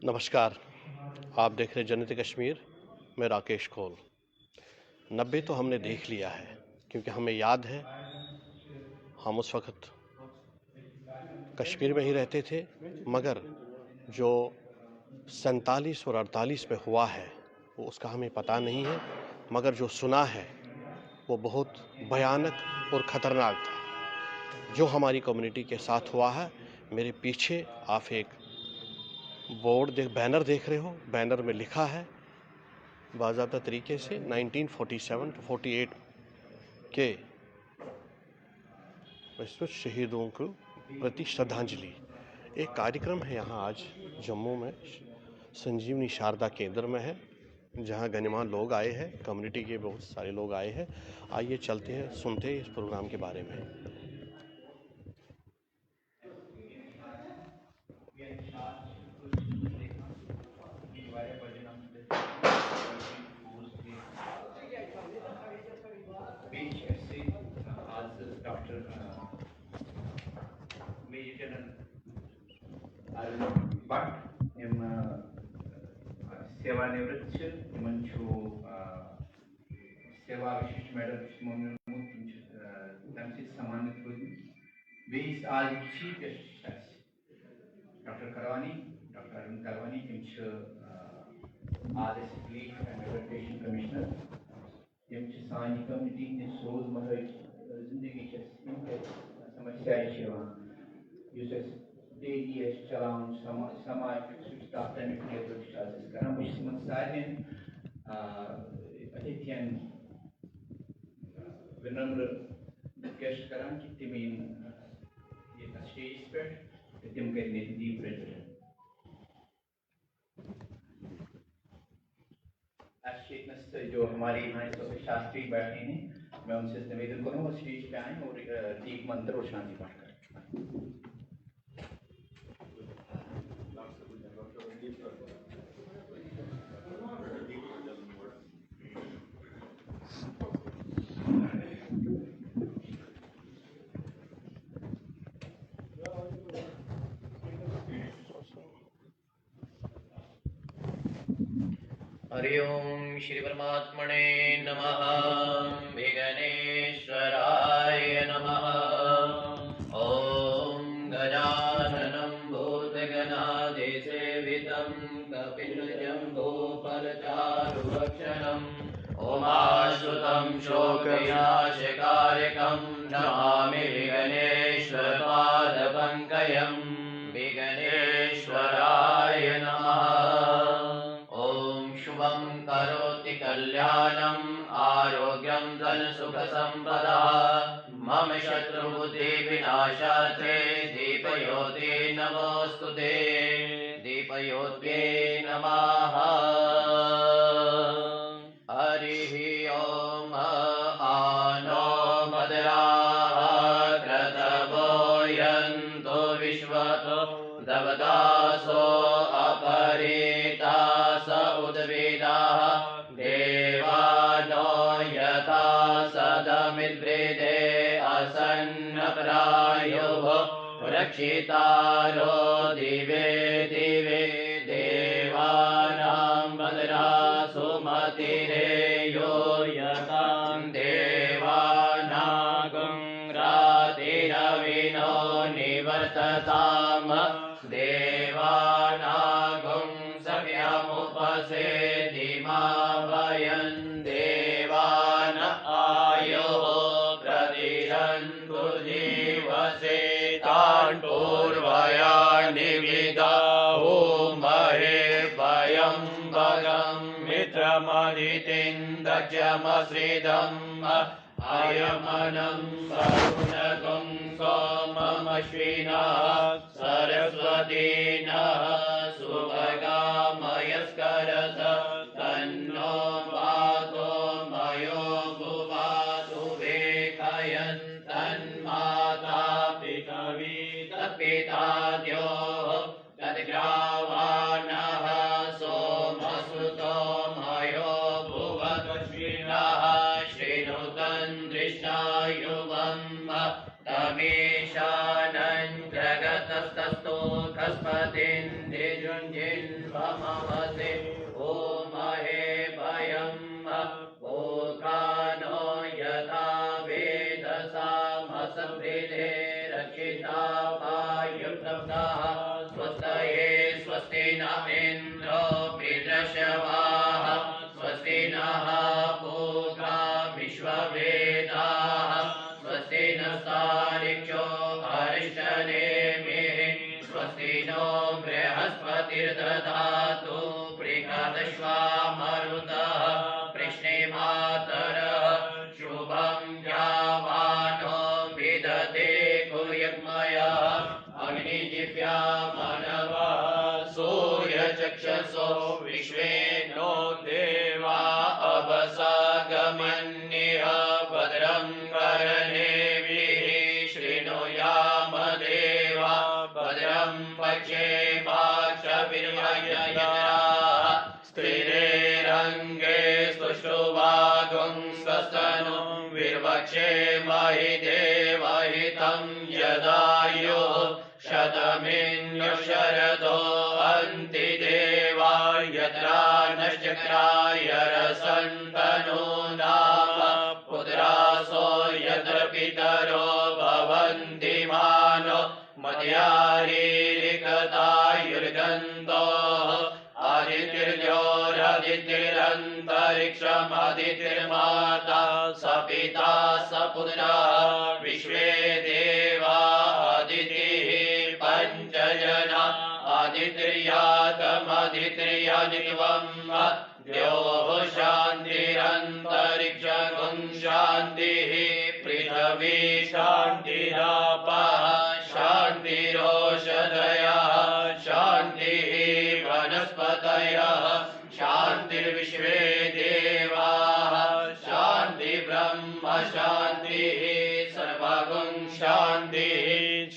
नमस्कार, आप देख रहे जन्नत कश्मीर। मैं राकेश खोल। 90 तो हमने देख लिया है, क्योंकि हमें याद है हम उस वक्त कश्मीर में ही रहते थे। मगर जो 47 और 48 में हुआ है वो उसका हमें पता नहीं है, मगर जो सुना है वो बहुत भयानक और ख़तरनाक था जो हमारी कम्युनिटी के साथ हुआ है। मेरे पीछे आप एक बैनर देख रहे हो। बैनर में लिखा है बाज़ाब्ता तरीके से 1947 to 48 के विश्व शहीदों को प्रति श्रद्धांजलि। एक कार्यक्रम है यहाँ आज जम्मू में, संजीवनी शारदा केंद्र में है, जहाँ गणमान्य लोग आए हैं, कम्युनिटी के बहुत सारे लोग आए हैं। आइए चलते हैं, सुनते हैं इस प्रोग्राम के बारे में। सेवानिवृत्त सेवा विशिष्ट मेडल सम्मानित हुई। आज चीफ गेस्ट डॉक्टर करवानी, डॉक्टर अरुण करवानी, आज लीग एंड रिप्रेजेंटेशन कमिश्नर, सानी कम्युनिटी रोजमर्रा जिंदगी समस्या डेली चलान समाज तमिक नेतृत्व कर सारे अतिथियन विनम्र रिक्वेस्ट कर कि तम ये स्टेज पे तम कर दीप प्रज्वलन। जो हमारी शास्त्री बैठे हैं, मैं उनसे निवेदन करूँगा स्टेज पे आए और दीप मंत्र और शांति पाठ करें। हरि ओम श्री परमात्मने नमः। विघ्नेश्वराय नमः। ओम गजाननं भूतगणाधिसेवितं कपिलजम्बूफलचारुभक्षणम् उमाश्रुतं शोकविनाशकारिकं नमामि विघ्नेश्वरपादपङ्कजम्। विघ्नेश्वराय नमः। करोति कल्याणम् आरोग्यं धनसुखसम्पदः मम शत्रुबुद्धि विनाशार्थे दीपयोते नमोस्तुते। दीपयोते नमः। हरिः ओम आनो भद्राः क्रतवो यन्तु विश्वतो दवदासो अपरितास उद्भिदाः देवानो यथा सदमिद्वृदे असन्नप्रायुः रक्षितारो दिवे दिवे देवानां भद्रासु मतिरेयो यतां देवानागं रातिरविनो निवर्तताम्। देवानागं सव्यमुपसेदिमा वयं देवान आयुः प्रतिरन्तु जीवसे तान् पूर्वयानि विदाहो महे वयं भगं मित्रमदितिं दक्षमश्रिदम् अयमनं वरुणगं सोममश्विनः सरस्वतीनः सुभगामयस्करस तन्नो वातो मयो भुवातु वेकयन् तन्माता पितृपिताद्यो तद्ग्रावाणः सोमसुतो मयो भुवतश्विनः श्रीनुतं दृशायुवम् तमेशानं जगतस्तस्थो खस्पतिं जिन्वमवसे ओ महे भयम् ओकानो यथा वेदसामसभृते रक्षिता वायुप्रब्धाः स्वस्तये स्वस्ति न इन्द्रो वृद्धश्रवाः स्वस्ति नः पूषा विश्ववेदाः स्वस्ति नस्तारिक्षो हरिष्ठनेमिः स्वस्ति नो बृहस्पतिर्दधातु बृहदश्वामरुतः कृष्णेमातरः शुभं यावानो विदते कुर्यग्मयः अग्निजिह्वा मनवः सूर्यचक्षसो विश्वे नो देवा अवसागमन्यः भद्रं कर्णेभिः शृणुयाम देवा भद्रं पश्येमाक्षभिर्यजत्राः स्थिरैरङ्गे स्तुष्टुवागुंसस्तनु विर्वक्षेमहि देवहितं यदायुः शतमिन्युशरदो अन्ति देवा यत्रा नश्चक्राय रसन्तनो नाम पुत्रासो यत्र पितरो भवन्ति मानो मध्यारीरिकतायुर्गन्धोः आदित्यर्योरादित्यरन्तरिक्षमादित्यर्माता स पिता स पुत्रः विश्वे देवा आदितिः पञ्चजना आदित्यातमदित्यानिवम् द्योः शान्तिरन्तरिक्षगुं शान्तिः पृथिवी शान्तिरापः शान्तिरोषधयः शान्तिः वनस्पतयः शान्तिर्विश्वे देवाः शान्ति ब्रह्म शान्तिः सर्वगुं शान्तिः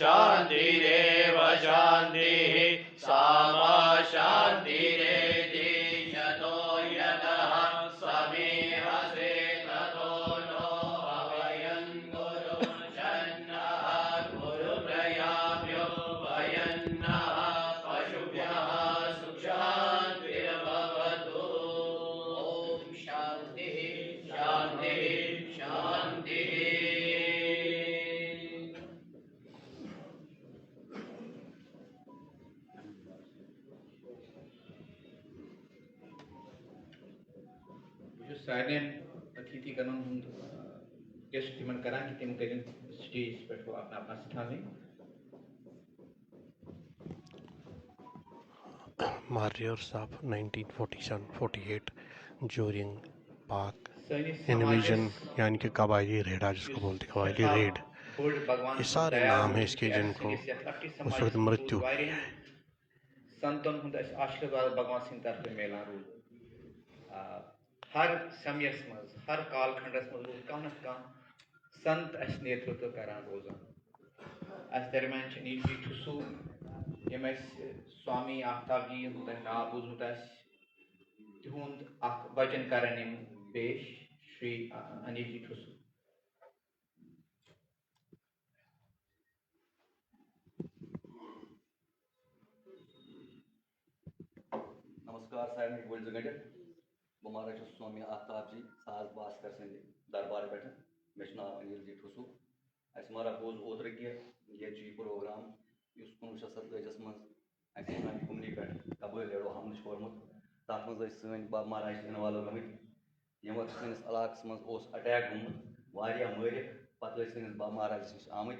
शान्तिरेव शान्तिः सामा शान्तिरेति यतो यतः समेहसे ततो नो अभयं गुरु शन्नः गुरुप्रयाभ्यो भयन्नः पशुभ्यः सुशान्तिर्भवतु ॐ शान्तिः शान्तिः शान्तिः सारे अतिथि गणों गेस्ट तिमन करा कि तिम करें स्टेज पर वो अपना अपना स्थान लें Marriers of 1947-48 during Pak सैनिक इन्वेजन यानी कि कबायली रेड आज जिसको बोलते हैं कबायली रेड ये सारे नाम है इसके जिनको उस वक्त मृत्यु हुई है संतों हुंद आशीर्वाद भगवान सिंह तरफ मिला रू हर समयस मज हर कालखंडस मज रूद कह संत अस नेतृत्व करान रोजान अस दरम्यान नील जी ठुसू यम स्वामी आफ्ताब जी हुंद नाम बूझमुत तिहुंद वचन करन पेश श्री अनिल जी ठुसू नमस्कार सारे बोल जगह बह महाराज स्वामी आफ्ताब जी साज भास्कर सिंह दरबार पे मे नाव अनिल जी ठुसू अस महाराज बोज ओतर कि ये प्रोग्राम इस 1927 मज कुमनी पे कबैल एड़ो हमल कोर्मुत तथ मज सन बब महाराज इनवाल्व गमित यम सैनिस इलाकस मज अटैक गुमुत मरिक पे सैनिस बब महाराज नश आमत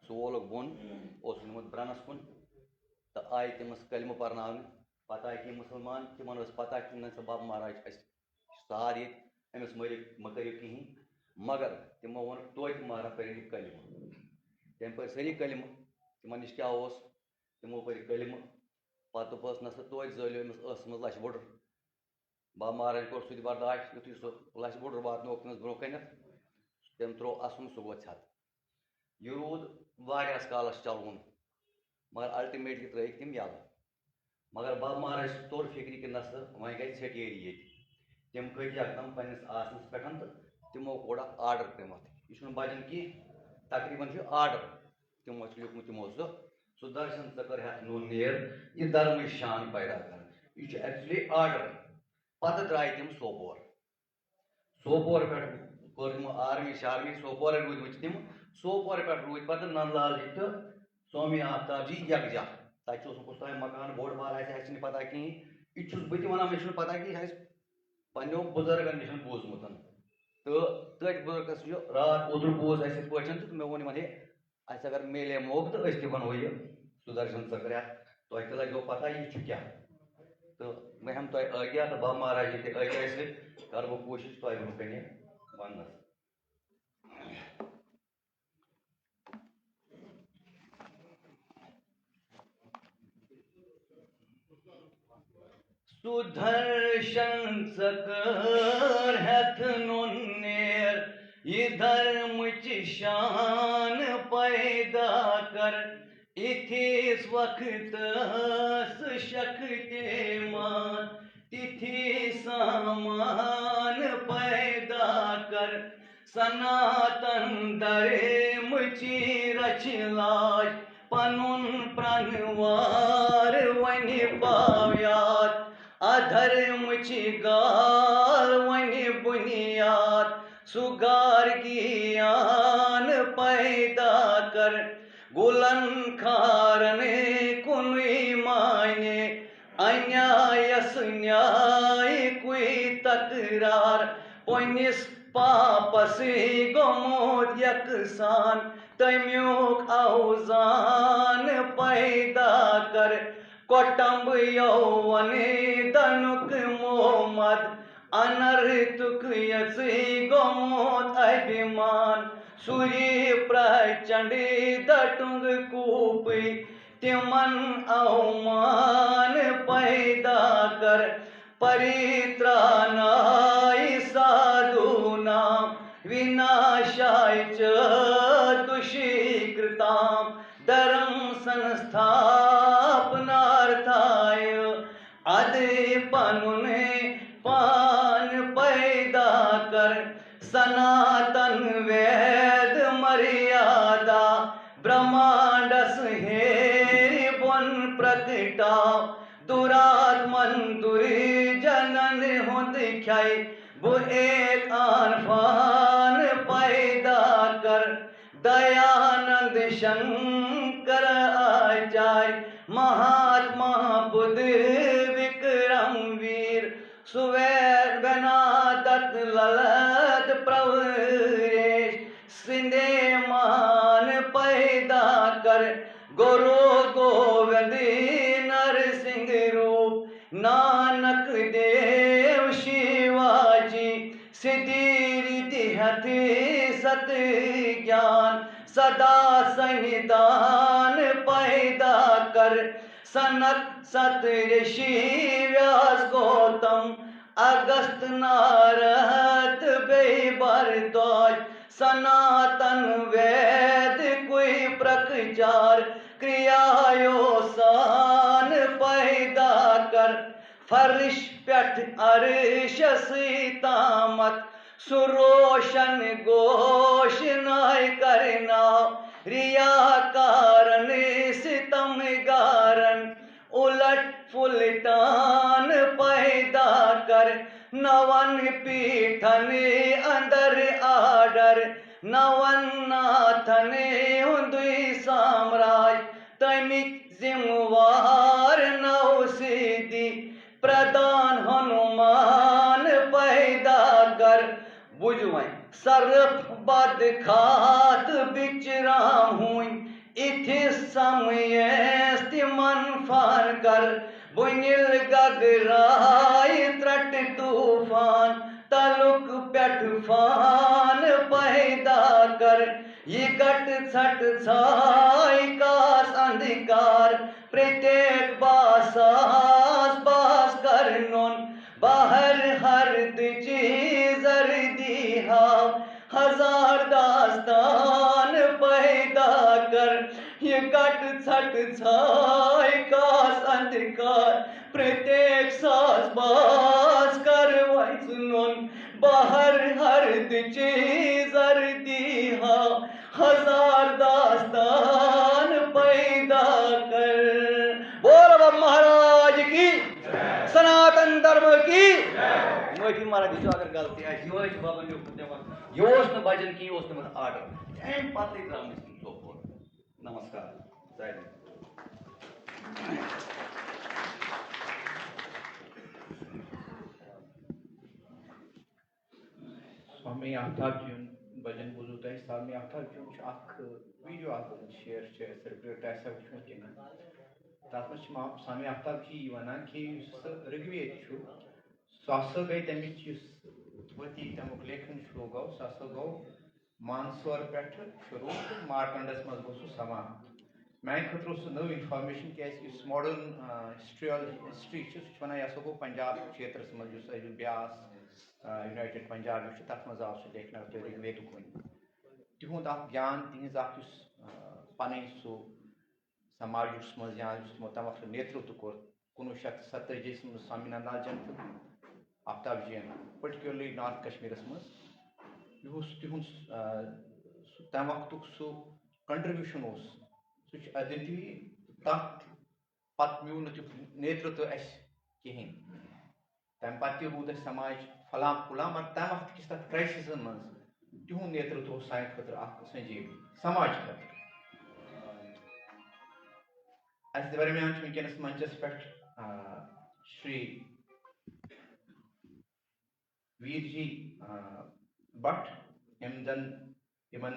सह वोलक बोन नुमुत ब्रनस कुन तो आय तमस कलम पर्ना पता कि मुसलमान तिमन पता कि बब महाराज सार ये अमिस मरिक मकरियो कहीं मगर तमो वो तोत मारा पर कलम तम पर सारी कलम तिमन नश क्या तमो पर कलम पत नस तोत जलो अमिस मज लश बुड़ बब महाराज कोर सह बर्दाश्त युथु सह लश बुड़ वातनो ब्रो कन तम त्रो असुन सह वो छत यह रूद वारियास कालस चलवन मगर अल्टीमेटली त्रिक तम यल मगर बब महाराज तोर फिक्र कि नस वह गई छटेरी ये तम खत यकदम पन्नस आसनस पे तो तमो कोड़ आर्डर पेमत यह बचन कि तकरीबन आर्डर तमो लिखमुत तमो सह सुदर्शन चक्र है नून नेर ये धर्म शान पैदा कर ये एक्चुअली आर्डर पत द्राय तम सोपोर पे कोर आर्मी शार्मी सोपोर रूद तम सोपोर पे रूद पे नंदलाल जी तो स्वामी आफ्ताब जी यकजा तक मकान बोड़ बार आने पता कहें यह बह वन मे पता कि पो बुजुर्गन नश बूजमुत तो तथ बुजुर्गस रात ओद्र बूज तो मे वो अस अगर मिले मौक तो अस तनो यह सुदर्शन चक्र तुम तो लगो पता यह क्या तो मैं हम तुम आज्ञा तो बा महाराज जी आज्ञा सत कर बह कोशिश तुम ब्रोह वन सुदर्शन चक्र हथ नुन्नेर ये धर्म शान पैदा कर इथिस वक्त शक्ति मान तिथि सामान पैदा कर सनातन धर्म रच लाज पनुन प्रणवार वन पाव्यात अधर्म गाल वन बुनियाद सुगार ज्ञान पैदा कर गुलन खारन कुनुई माने अन्यायस न्याय कोई तकरार पनिस पापस गोमोद यकसान तम्युक औजान पैदा कर कोटम्ब यौवन दनुक मोहम्मद अनर्तुक यसी गोमोद अभिमान सूर्य प्रचंड दटुंग कूप तिमन अवमान पैदा कर परित्राणाय साधूनां विनाशाय च दुष्कृतां धर्म संस्थापनार्थाय अदपनुन पान पैदा कर सनातन वेद मर्यादा ब्रह्मांडस हेरि बन प्रकटा दुरात्मन दुर्जनन हुंद ख्याई वो एक आनफान पैदा कर दयानंद शंकर आचार्य महात्मा बुद्ध विक्रम वीर सुवैर बनादत ललत प्रवरेश सिंधे मान पैदा कर गुरु गोविंद नरसिंह रूप नानक देव शिवाजी सिद्धि रिद्धि हति सत ज्ञान सदा संविधान पैदा कर सनक सत ऋषि व्यास गौतम अगस्त नारद भारद्वाज सनातन वेद कोई प्रचार क्रियायो सान पैदा कर फर्श पेठ अर्श सीतामत सुरोशन गोश नाय करना रिया कारण सितम गारन उलट फुलटान पैदा कर नवन पीठन अंदर आडर नवन नाथन हुंदुई साम्राज्य तमिक जिम्मेवार नौ सिद्धि प्रदान हनुमान पैदा कर बुझवाई सर्फ बद खात बिचराम हुई इथि समय मन फान कर बुनिल गगराय त्रट तूफान तलुक पेठ फान पैदा कर ये गट छट छाई कास अंधकार प्रत्येक बासास बास कर नोन बाहर हर चीज दिहा हजार दास्तान पैदा कर ये गट छट छाई कास अंधकार प्रत्येक सास बास कर सुनोन बाहर हर चीज दिहा हजार दास्तान पैदा माफी मारा दीजिए अगर गलती है यो बाबा लिखुत यो बचन की ऑर्डर अम पत्ते त्रा नमस्कार जय हिंद। स्वामी आफ्ताब जी भजन बोजू तुम स्वामी आफ्ताब जी वीडियो शेयर सर्कुलेट वुचमुत तथ मे स्वामी आफ्ताब जी वन कि ऋग्वेद सह गई तमिच तमुक लेखन शुरू गो सह गो मानसवर पे शुरू तो मारकंडस मज गो समा मैं खतर नव इनफॉर्मेशन क्या मॉडर्न हिस्ट्री वन यह गो पंजाब क्षेत्र मज ब्यास यूनाइटेड पंजाब तथ मज आव सह लेखन ऋग्वेद तिहुद ज्ञान तिज पन सह समाज मज तम नेतृत्व कोर 1947 स्वामी नंदाजन आफ्ताब जी पर्टिकुलरली नॉर्थ कश्मीर मज तिहुद तम वक्त सह कंट्रीब्यूशन सह अद्वितीय तथ पत म्यू नेतृत्व कहें तम पे रूद समाज फलाम फुलाम मगर तम वक्त किस तथ क्राइसिस मज तिहुद नेतृत्व सान खतर संजीव समाज खतर अस दरमियान वनकस मंचस पे श्री वीर जी भट्ट यमन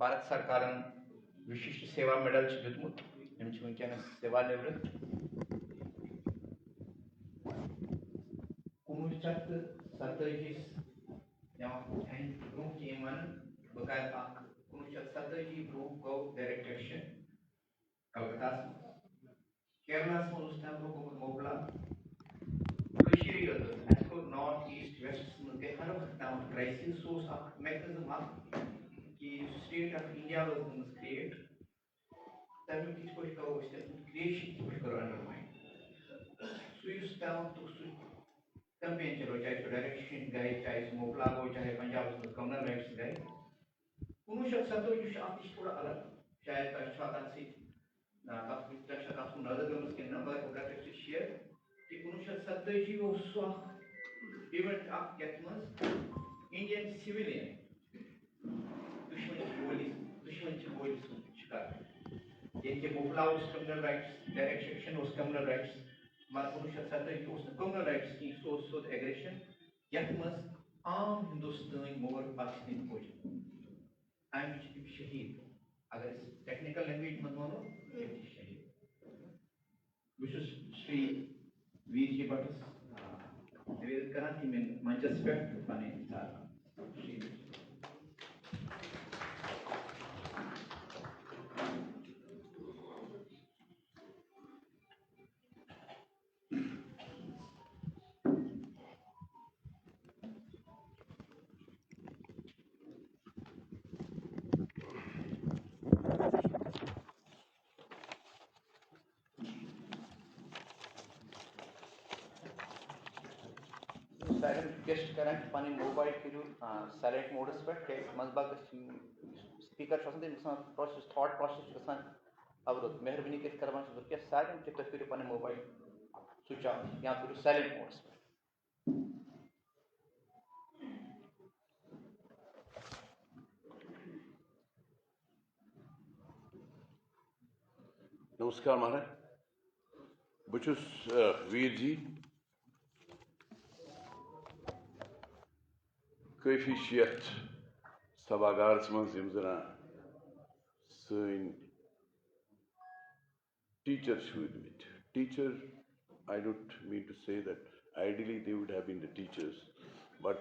भारत सरकार विशिष्ट सेवा मेडल दुतमुत वनकस सेवानिवृत्त 1947 ब्रोह बह कर 1947 ब्रोह गो डायरेक्टर कलकत्ता केरला मज तम ब्रोह गोमुत मोबला नॉर्थ ईस्ट वेस्ट मज गई हर वक्त तम क्राइसिस मैकेनिज्म कि state of India was create तमिक किस करो क्रिएशन करो अंडरमाइन सह तम कैंपेन चलो चाहे सो डायरेक्शन गए चाहे सो मोबला गो चाहे पंजाब मज कम्युनल राइट्स गए 1947 थोड़ा अलग शायद तथ नजर गम कि मगर शेयर कि 1947 सह इवेंट यथ मज इंडियन सिविलियन दुश्मन गोली शिकार ये Moplah communal riots direct section communal riots मगर 1947 कम्युनल राइट्स की सोद एग्रेशन यथ मज आम हिंदुस्तान मोर पाकिस्तान फौज अमिच शहीद अगर टेक्निकल लैंग्वेज मज वनो शहीद बस श्री वीर जी भट्टस निवेदन करान कि मंचस पे पन श्री रिक्वेस्ट करें कि पन मोबाइल करू साइलेंट मोडस पे मजबा स्पीकर प्रोसेस थॉट प्रोसेस गसान अवरुद्ध मेहरबानी कर रिक्वेस्ट सारे कि तुम करो पन मोबाइल स्विच ऑफ या करू साइलेंट मोडस पे नमस्कार महाराज बुचुस वीर जी काफी यथ सभागार मज जना सन टीचर रूदमित teacher I don't mean to say that ideally they would have been the teachers but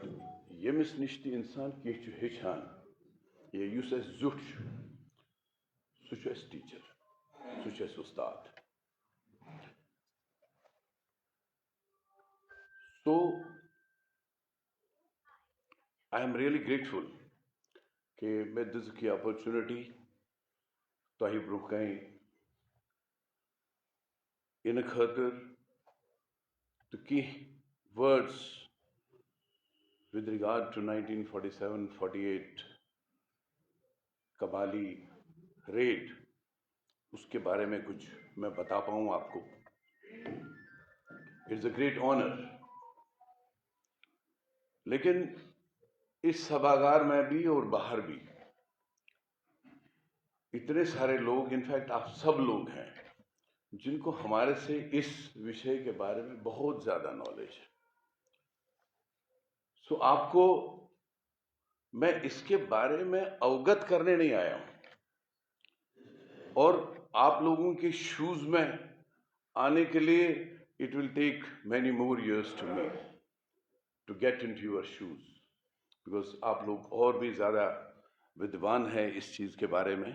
यमिस निश इंसान कह हेचान ये युस जुट सह टीचर सह उस्ताद so I am really grateful कि मैं दिस की अपॉर्चुनिटी तह ब्रोह कहीं इन खतर तो की words with regard to 1947-48 Kabali red उसके बारे में कुछ मैं बता पाऊँ आपको। It's a great honor. लेकिन इस सभागार में भी और बाहर भी इतने सारे लोग, इनफैक्ट आप सब लोग हैं, जिनको हमारे से इस विषय के बारे में बहुत ज्यादा नॉलेज है। सो आपको मैं इसके बारे में अवगत करने नहीं आया हूं, और आप लोगों के शूज में आने के लिए it will take many more years to me to get into your shoes, because आप लोग और भी ज्यादा विद्वान हैं इस चीज के बारे में।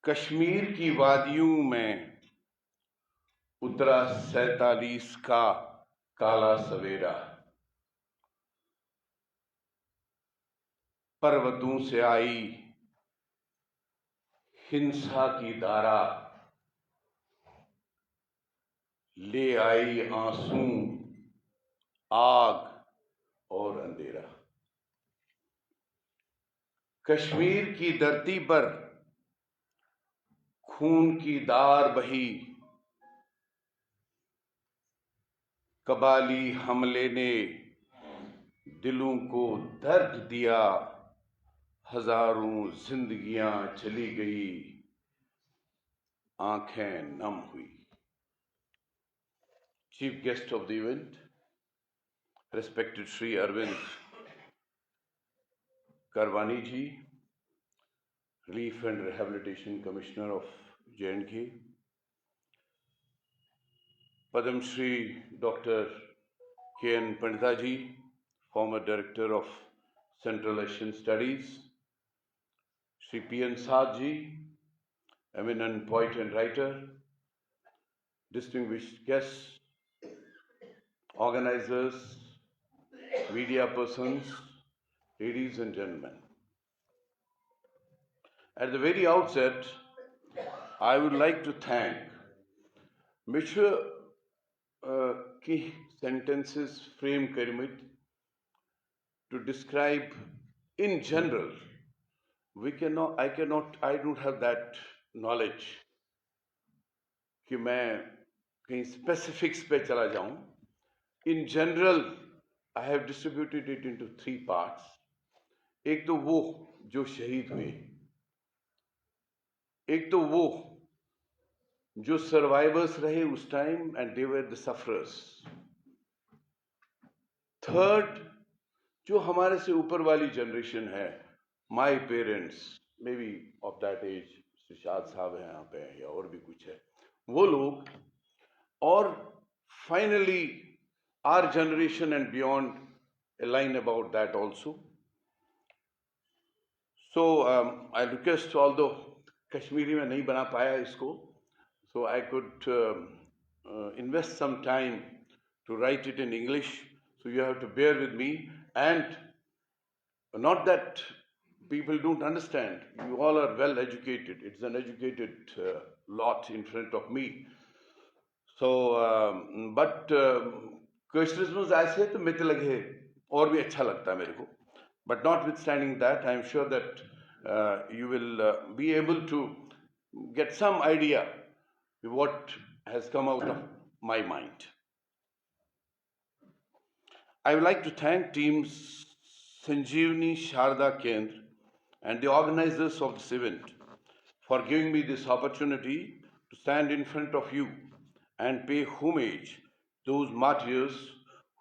कश्मीर की वादियों में उतरा 47 का काला सवेरा, पर्वतों से आई हिंसा की धारा, ले आई आंसू, आग और अंधेरा। कश्मीर की धरती पर खून की धार बही, कबाली हमले ने दिलों को दर्द दिया, हजारों जिंदगियां चली गई, आंखें नम हुई। Chief guest of the event, respected Sri Arvind Karwani ji, Relief and Rehabilitation Commissioner of J&K, Padam Shri Dr. K.N. Pandita ji, former Director of Central Asian Studies, Shri P.N. Saad ji, eminent poet and writer, distinguished guests, organizers, media persons, ladies and gentlemen. At the very outset, I would like to thank Mr. की sentences frame pyramid to describe in general. I don't have that knowledge कि मैं कहीं specifics पे चला जाऊं. In general, I have distributed it into 3 parts. एक तो वो जो शहीद हुए, एक तो वो जो सर्वाइवर्स रहे उस time and they were the sufferers, third जो हमारे से ऊपर वाली जनरेशन है, my parents, may be of that age, Sushad साहब हैं यहाँ पे या और भी कुछ है, वो लोग, और finally our generation and beyond, a line about that also. So I request, although Kashmiri में नहीं बना पाया इसको, so I could invest some time to write it in English, so you have to bear with me. And not that people don't understand, you all are well educated, it's an educated lot in front of me. So but questions ऐसे तो मित लगे और भी अच्छा लगता है मेरे को, but notwithstanding that, I am sure that you will be able to get some idea what has come out of my mind. I would like to thank teams Sanjeevani Sharda Kendra and the organizers of this event for giving me this opportunity to stand in front of you and pay homage to those martyrs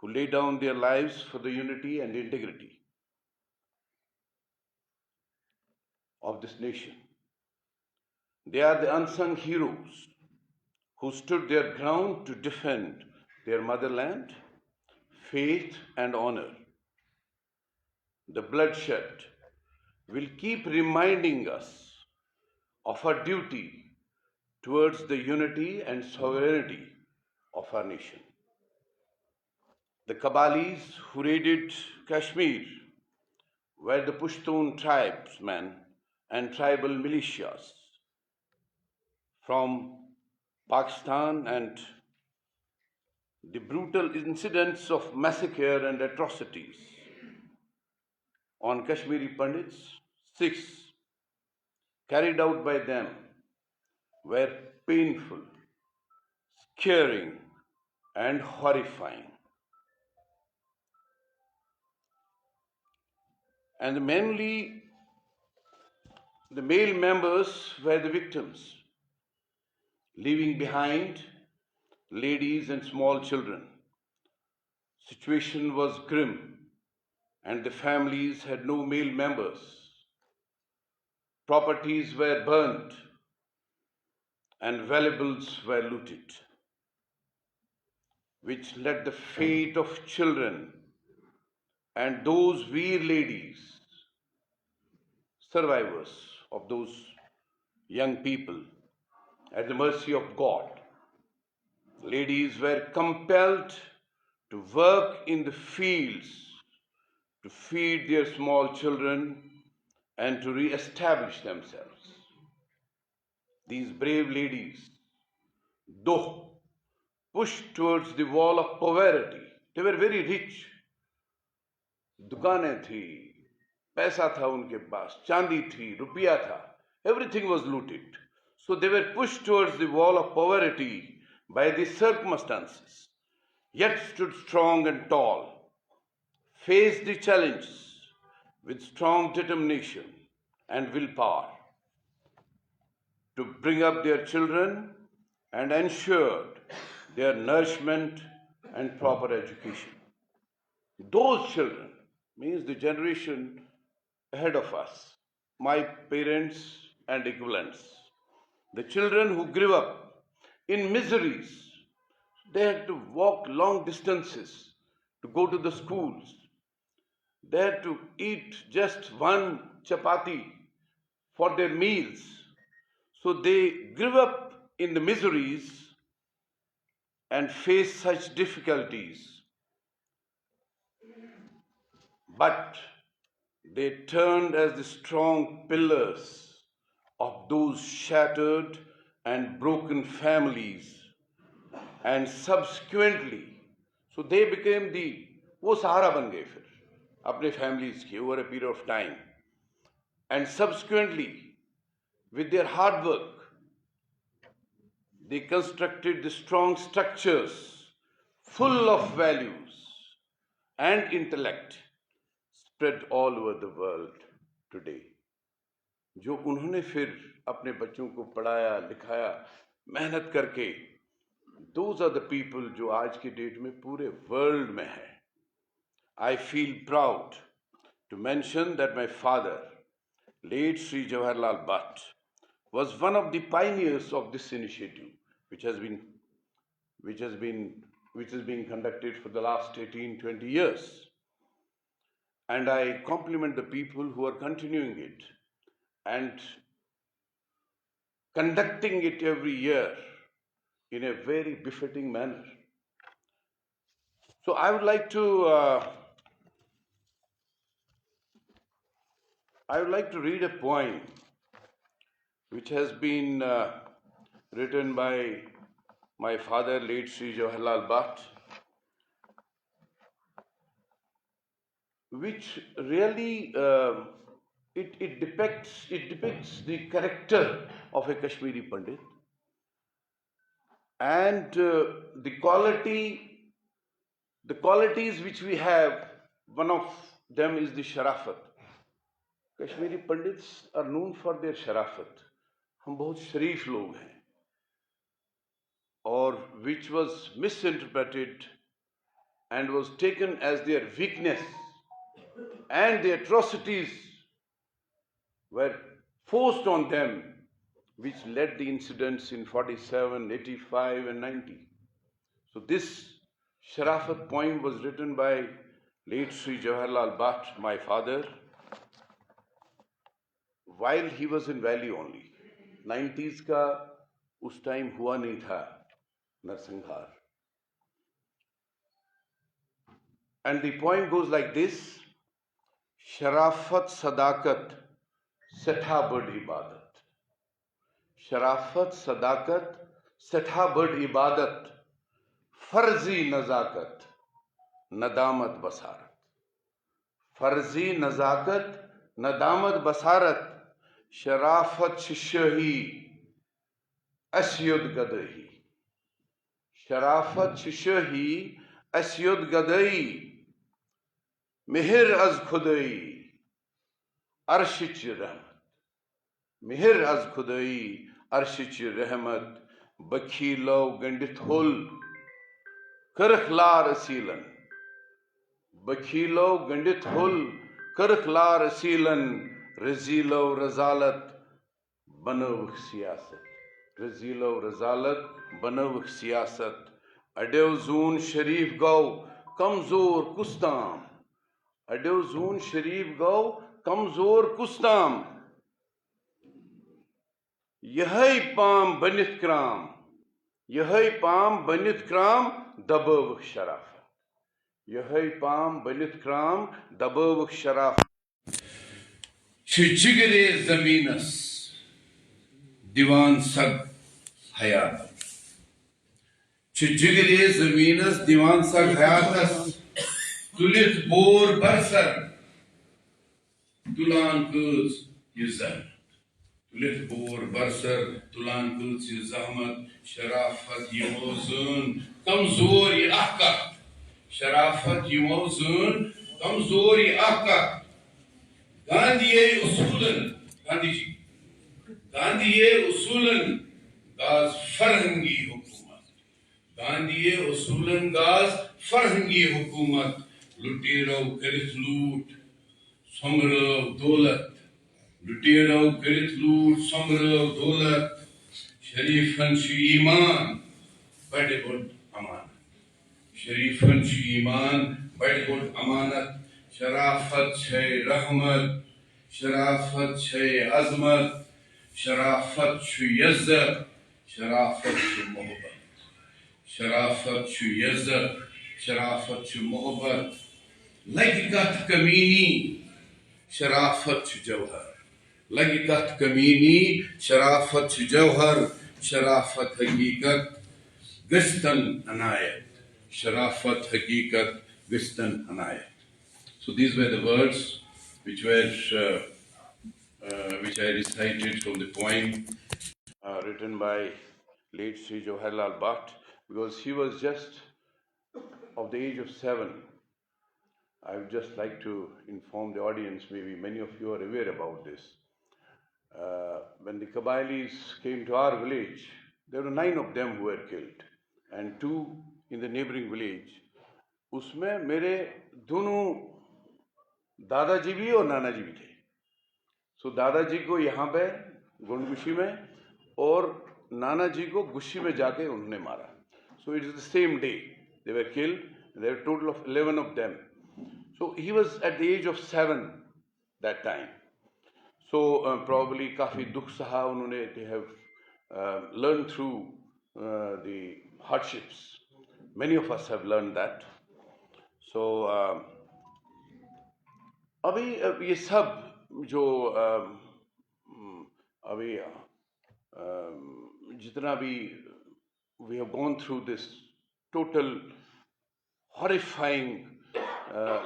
who laid down their lives for the unity and integrity of this nation. They are the unsung heroes who stood their ground to defend their motherland, faith and honor. The bloodshed will keep reminding us of our duty towards the unity and sovereignty of our nation. The Kabalis who raided Kashmir were the Pushtun tribesmen and tribal militias from Pakistan, and the brutal incidents of massacre and atrocities on Kashmiri Pandits, Sikhs, carried out by them were painful, scaring, and horrifying. And mainly the male members were the victims, leaving behind ladies and small children. Situation was grim, and the families had no male members. Properties were burnt, and valuables were looted, which led the fate of children and those weir ladies, survivors of those young people, at the mercy of God. Ladies were compelled to work in the fields to feed their small children and to re-establish themselves. These brave ladies, though pushed towards the wall of poverty, they were very rich. दुकानें थी, पैसा था उनके पास, चांदी थी, रुपया था, everything was looted. So they were pushed towards the wall of poverty by the circumstances, yet stood strong and tall, faced the challenges with strong determination and willpower to bring up their children and ensured their nourishment and proper education. Those children means the generation ahead of us, my parents and equivalents. The children who grew up in miseries, they had to walk long distances to go to the schools. They had to eat just one chapati for their meals. So they grew up in the miseries and faced such difficulties. But they turned as the strong pillars of those shattered and broken families, and subsequently, so they became the, वो सहारा बन गए फिर अपने families के over a period of time, and subsequently, with their hard work, they constructed the strong structures full of values and intellect spread all over the world today. जो उन्होंने फिर अपने बच्चों को पढ़ाया लिखाया मेहनत करके, those are the people जो आज के डेट में पूरे वर्ल्ड में हैं. I feel proud to mention that my father, late Sri Jawaharlal Bhatt, was one of the pioneers of this initiative, which is being conducted for the last 18-20 years. And I compliment the people who are continuing it and conducting it every year in a very befitting manner. So I would like to read a poem which has been written by my father, late Sri Jawaharlal Bhatt, which really it depicts the character of a Kashmiri Pandit and the qualities which we have. One of them is the sharafat. Kashmiri Pandits are known for their sharafat. हम बहुत शरीफ लोग हैं, और which was misinterpreted and was taken as their weakness, and the atrocities were forced on them, which led the incidents in 47, 85 and 90. So this Sharafat poem was written by late Sri Jawaharlal Bhatt, my father, while he was in Valley only. 90s का उस time हुआ नहीं था नरसंहार. And the poem goes like this: शराफत सदाकत सठा बड़ इबादत. शराफत सदाकत सठा बड़ इबादत, फर्जी नजाकत नदामत बसारत. फर्जी नजाकत नदामत बसारत, शराफत शिष्य ही Asyod Gadai. Sharafat Shahi Asyod Gadai. Mihir az Khudai. Arshich Rahmat. Mihir az Khudai. Arshich Rahmat. Bakhilo Gandit Hul. Karkhlar Asilan. Bakhilo Gandit Hul. Karkhlar Asilan. Razilo Razalat. Banavuk Siyasat. Razilo Razalat. Banavuk Siyasat. Adev Zoon Sharif Gau. Kamzor Kustam. Adev Zoon Sharif Gau. Kamzor Kustam. Yahai Pam Banit Kram. Yahai Pam Banit Kram. Dabavuk Sharaf. Yahai Pam Banit Kram. Dabavuk Sharaf. Chigre Zaminas. Diwan Sag Hayat. Chigre Zaminas. Diwan Sag Hayatas. Tulit Bor Barsar. Tulan Kuz Yuzan. Tulit Bor Barsar. Tulan Kuz Yuzahmat. Sharafat Yimozun. Kamzori Ahkat. Sharafat Yimozun. Kamzori Ahkat. Gandhiye Usulan. Gandhiji. Gandhiye Usulan. Gaz Farhangi Hukumat. Gandhiye Usulan Gaz Farhangi Hukumat. Lutero Karith Loot. Samra Dolat. Lutero Karith Loot. Samra Dolat. Sharifan Shi Iman. Bade good Amanat. Sharifan Shi Iman. Bade good Amanat. Sharafat Shay Rahmat. Sharafat Shay Azmat. Sharafat Shay Yazzat. Sharafat Shay Mohabbat. Sharafat Shay Yazzat. Sharafat Shay Mohabbat. Lagikat Kamini. Sharafat Shay Jawhar. Lagikat Kamini. Sharafat Shay Jawhar. Sharafat Hakikat. Gistan Anayat. Sharafat Hakikat. Gistan Anayat. So these were the words which I recited from the poem written by late Sri Jawaharlal Bhatt, because he was just of the age of 7. I would just like to inform the audience, maybe many of you are aware about this. When the Kabylis came to our village, there were 9 of them who were killed, and 2 in the neighboring village. उसमें मेरे दोनों दादाजी भी और नाना जी भी थे. सो दादाजी को यहाँ पे गुंडगुशी में और नाना जी को गुशी में जाके उन्होंने मारा. So it is the same day they were killed. There were total of 11 of them. So he was at the age of 7 that time. So probably काफ़ी दुख सहा उन्होंने. They have learn through the hardships. Many of us have learned that. So अभी ये सब जो अभी जितना भी we have gone through this total horrifying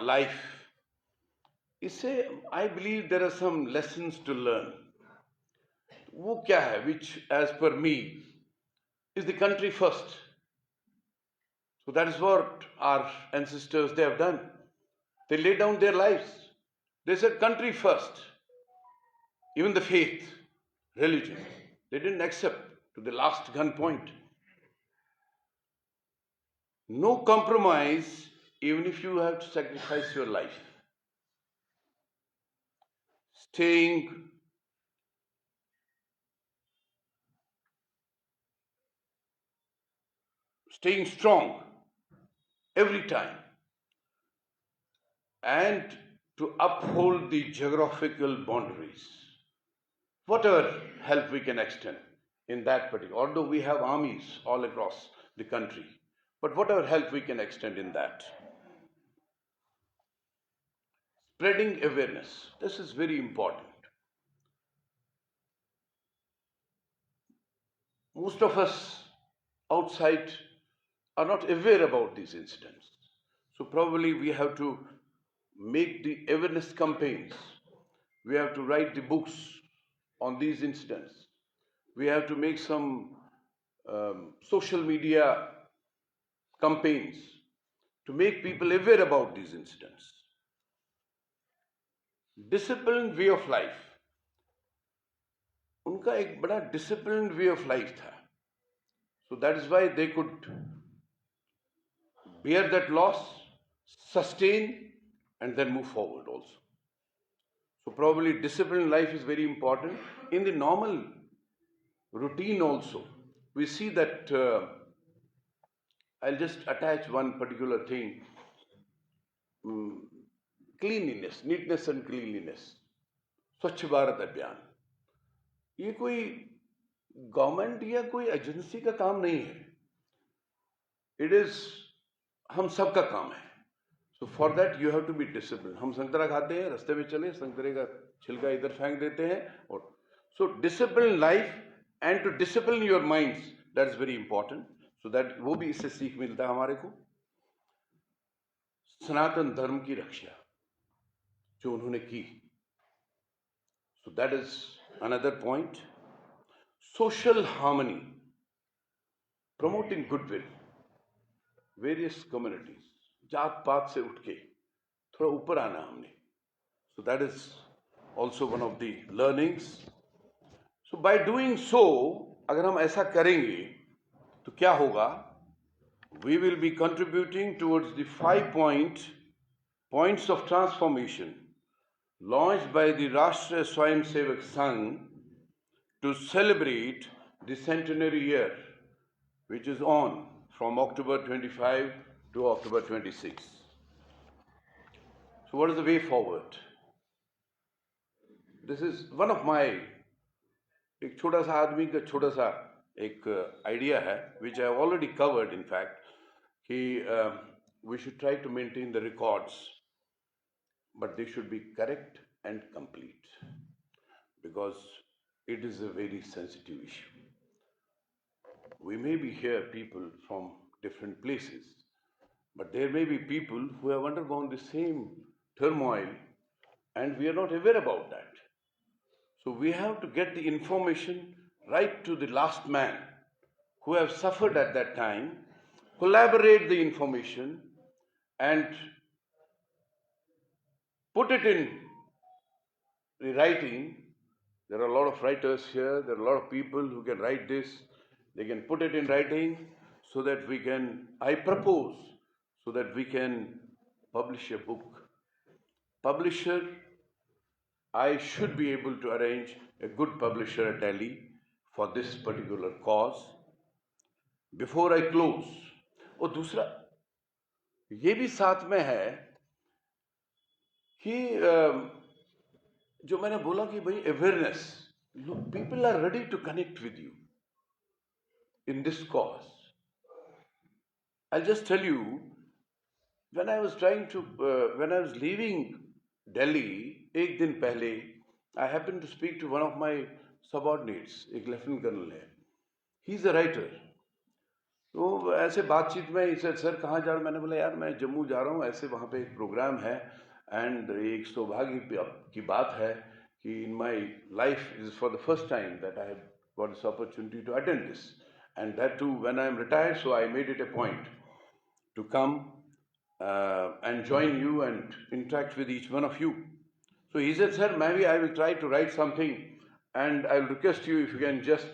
life, इससे I believe there are some lessons to learn. वो क्या है? Which as per me is the country first. So that is what our ancestors, they have done. They laid down their lives. They said country first. Even the faith, religion, they didn't accept to the last gun point. No compromise, even if you have to sacrifice your life. Staying strong every time, and to uphold the geographical boundaries. Whatever help we can extend in that particular, although we have armies all across the country, but whatever help we can extend in that. Spreading awareness, this is very important. Most of us outside are not aware about these incidents. So probably we have to make the awareness campaigns. We have to write the books on these incidents. We have to make some social media campaigns to make people aware about these incidents. Disciplined way of life. उनका एक बड़ा disciplined way of life था. So that is why they could bear that loss, sustain, and then move forward also. So probably disciplined life is very important. In the normal routine also, we see that I'll just attach one particular thing. Cleanliness, neatness and cleanliness. स्वच्छ भारत अभियान ये कोई government या कोई agency का काम नहीं है. इट इज हम सब का काम है. So for that you have to be discipline. हम संतरा खाते हैं, रास्ते में चले, संतरे का छिलका इधर फेंक देते हैं. और so discipline life and to discipline your minds, that is very important. So that वो भी इससे सीख मिलता है हमारे को. सनातन धर्म की रक्षा जो उन्होंने की, सो that is another point. Social harmony, promoting goodwill, various communities, जात पात से उठ के थोड़ा ऊपर आना हमने. सो that is also one of the learnings. So by doing so, अगर हम ऐसा करेंगे तो क्या होगा? We will be contributing towards the 5 points of transformation launched by the Rashtriya Swayamsevak Sangh to celebrate the centenary year, which is on from October 25 to October 26. So what is the way forward? This is one of my, एक छोटा सा आदमी का छोटा सा एक idea है, which I have already covered in fact, कि we should try to maintain the records, but they should be correct and complete, because it is a very sensitive issue. We may be here people from different places, but there may be people who have undergone the same turmoil and we are not aware about that. So we have to get the information right to the last man who have suffered at that time, collaborate the information and put it in the writing. There are a lot of writers here, there are a lot of people who can write this. They can put it in writing so that we can, I propose, so that we can publish a book. Publisher, I should be able to arrange a good publisher at Delhi for this particular cause. Before I close, और दूसरा ये भी साथ में है कि जो मैंने बोला कि भाई awareness, people are ready to connect with you in this cause. I'll just tell you, when I was leaving Delhi, एक दिन पहले, I happened to speak to one of my subordinates, एक लेफ्टिनेंट कर्नल है. He is a writer. तो ऐसे बातचीत में he said, sir कहाँ जा रहे हो? मैंने बोला यार मैं जम्मू जा रहा हूँ, ऐसे वहाँ पे एक प्रोग्राम है, एंड एक सौभाग्य की बात है कि in my life it is for the first time that I have got this opportunity to attend this, and that too when I am retired. So I made it a point to come and join you and interact with each one of you. So he said, sir, maybe I will try to write something and I will request you if you can just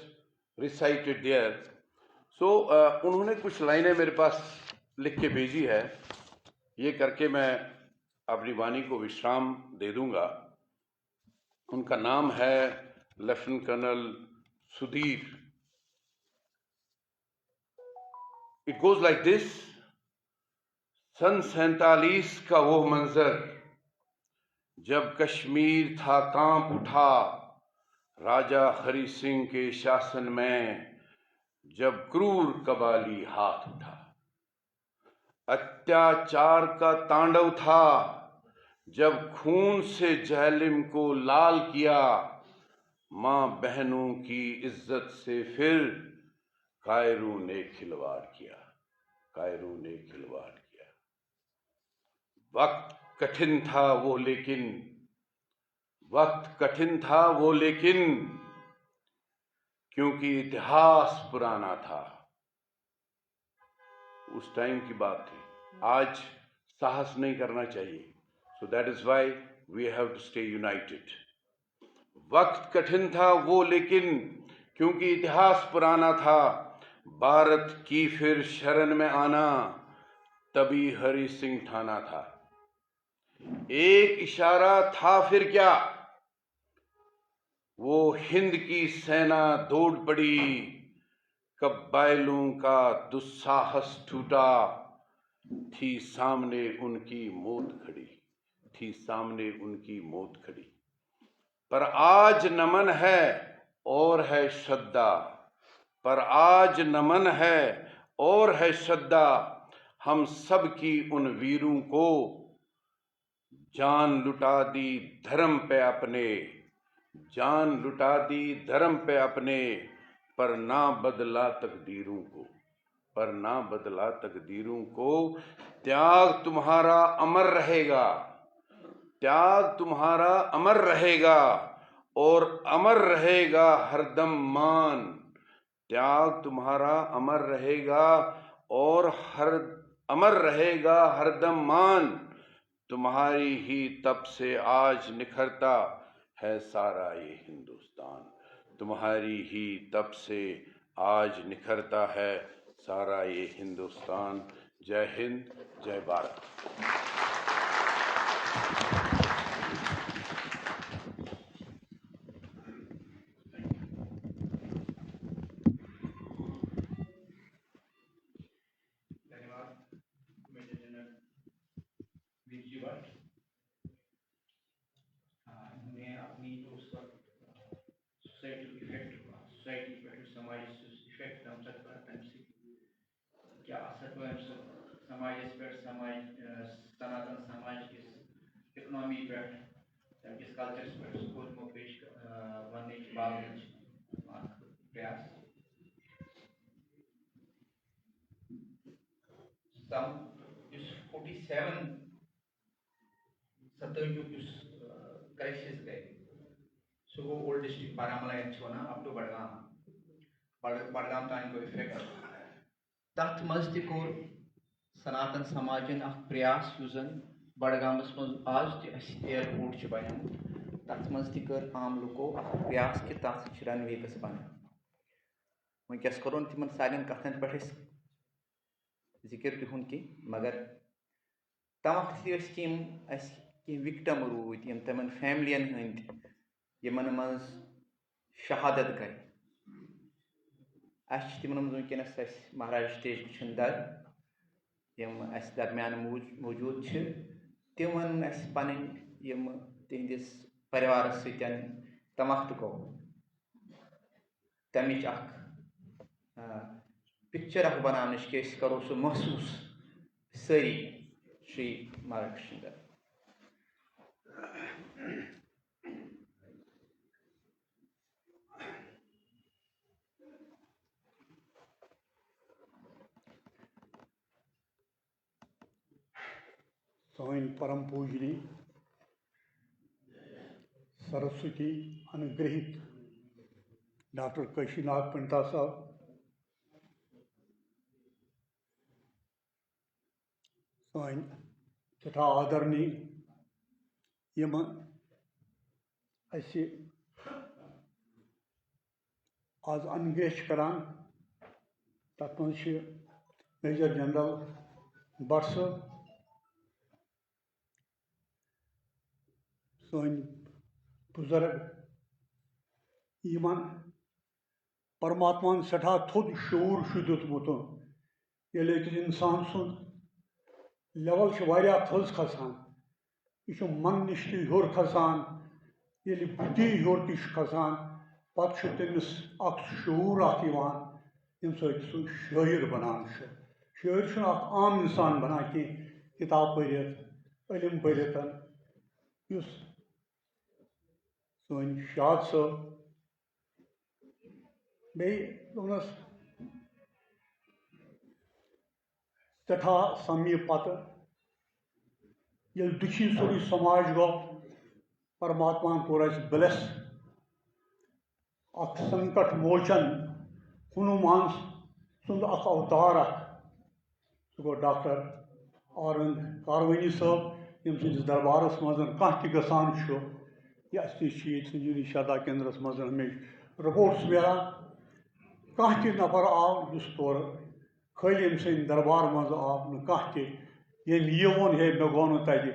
recite it there. So उन्होंने कुछ लाइनें मेरे पास लिख के भेजी है. ये करके मैं अपनी वाणी को विश्राम दे दूंगा. उनका नाम है lieutenant colonel Sudhir. It goes like this. सन 47 का वो मंजर जब कश्मीर था कांप उठा, राजा हरि सिंह के शासन में जब क्रूर कबाली हाथ उठा. अत्याचार का तांडव था जब खून से जालिम को लाल किया. मां बहनों की इज्जत से फिर कायरों ने खिलवाड़ किया, कायरों ने खिलवाड़ किया. वक्त कठिन था वो लेकिन, वक्त कठिन था वो लेकिन क्योंकि इतिहास पुराना था। उस टाइम की बात थी, आज साहस नहीं करना चाहिए। So that is why we have to stay united. वक्त कठिन था वो, लेकिन क्योंकि इतिहास पुराना था, भारत की फिर शरण में आना तभी हरि सिंह ठाना था। एक इशारा था फिर क्या, वो हिंद की सेना दौड़ पड़ी, कबायलों का दुस्साहस टूटा, थी सामने उनकी मौत खड़ी, थी सामने उनकी मौत खड़ी। पर आज नमन है और है श्रद्धा, पर आज नमन है और है श्रद्धा, हम सब की उन वीरों को, जान लुटा दी धर्म पे अपने, जान लुटा दी धर्म पे अपने, पर ना बदला तकदीरों को, पर ना बदला तकदीरों को। त्याग तुम्हारा अमर रहेगा, त्याग तुम्हारा अमर रहेगा, और अमर रहेगा हरदम मान। त्याग तुम्हारा अमर रहेगा और अमर रहेगा हरदम मान। तुम्हारी ही तप से आज निखरता है सारा ये हिंदुस्तान, तुम्हारी ही तप से आज निखरता है सारा ये हिंदुस्तान। जय हिंद, जय भारत। धन्यवाद मेजर जनरल वीर जी भट्ट। उन्हें अपनी जो उस वक्त सोसाइटी इफेक्ट हुआ, सोसाइटी पे समाज इफेक्ट तम तक तम से क्या असर हुआ समाज पे, समाज सनातन समाज की इकोनॉमी पे, किस कल्चर पे स्कूल में पेश बनने के बाद प्रयास सम 47 क्राइसिस गए। सो वो old district Baramulla up to Budgam तान गो इफेक्ट तथ मज तोर सनातन समाजन प्रयास बडगामस मज आज एयरपोर्ट बनामुत, तथ मज कर आम लुको प्रयास कि तथ रनवे गस बन। वनकस करो तिम सारे कथन पे जिक्र तुहद कि, मगर तम वक्त विक्टम रूद तम फैमिलियन हंद यमन मज शहादत गई। तिमन मज वनकस महाराज स्टेज दर यम दरमियान मौजूद तिमन पन तिहदिस परिवार सतन तमख्त गो तमिच पिक्चर बनाने कि करो सह महसूस सारी श्री महाराज दर। साइन परम पूजनी सरस्वती अनुग्रहित डॉक्टर काशीनाथ पंडिता साहब, साइन तथा आदरणीय यम आज अनगेश करान, तथ मज मेजर जनरल भट्ट साहब, सन बुजुर्ग यमन परमात्मा सठा थोद शूर दुतमुत। ये इंसान सुन लेवल थज खसान, यह मन नश होर खसान, ये बुद्धि होर तश खसान, पत् तमिस शूर यम सह शायर बनान। शायर आम इंसान बना कि किताब पढ़ित इलम पढ़ित। सन शाद साहब बेस सठा समय पत ये दुखी सोरी समाज गो, परमात्मा कोर ब्लेस अख संकट मोचन हनुमान सुंद अख अवतार सह गो डॉक्टर आरविंद कारवानी साहब यम सिंस दरबारस मज कह गसान यह संजीवनी शारदा केंद्रस मज हमेशा रिपोर्ट्स मिलान कह नफर आव इस तौर खाली अम सद दरबार मज आव न कह ये वोन हे मे गो तक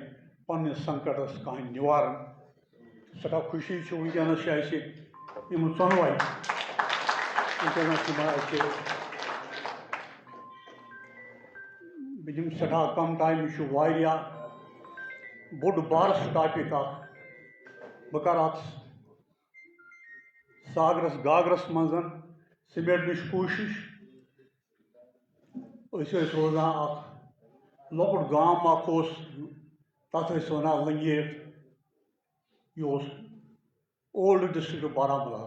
पन्ने संकटस कह निवारण सठा खुशी वनकस यम चोनवे वनकस बह दिम सठा कम टाइम यह बोड़ बारस टॉपिक बह कर सागरस गागरस मज समेटन कोशिश रोजान लकुट गाम तथ वन लंगेट यह ओल्ड डिस्ट्रिक्ट बारामूला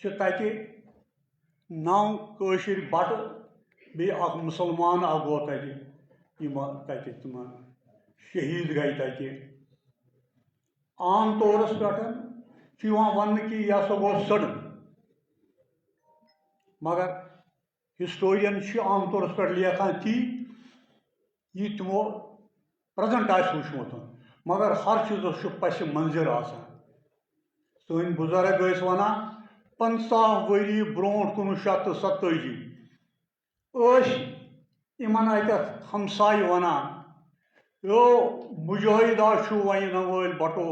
तत 9 कशिर बट बे मुसलमान गो तत तम शहीद गई तत आम तौरस पे वन कि यह सो गो सडन मगर हिस्टोरियन आम तौर पे लेखान ती यह तमो प्रेजेंट वुचमुत मगर हर चीज़ पस मंजिर सन बुजुर्ग वन 50 वरी ब्रो 1927 इमन अत हमसाय वनान यो मुजाहिदा वन वल बटो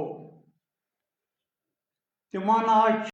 तिमन आज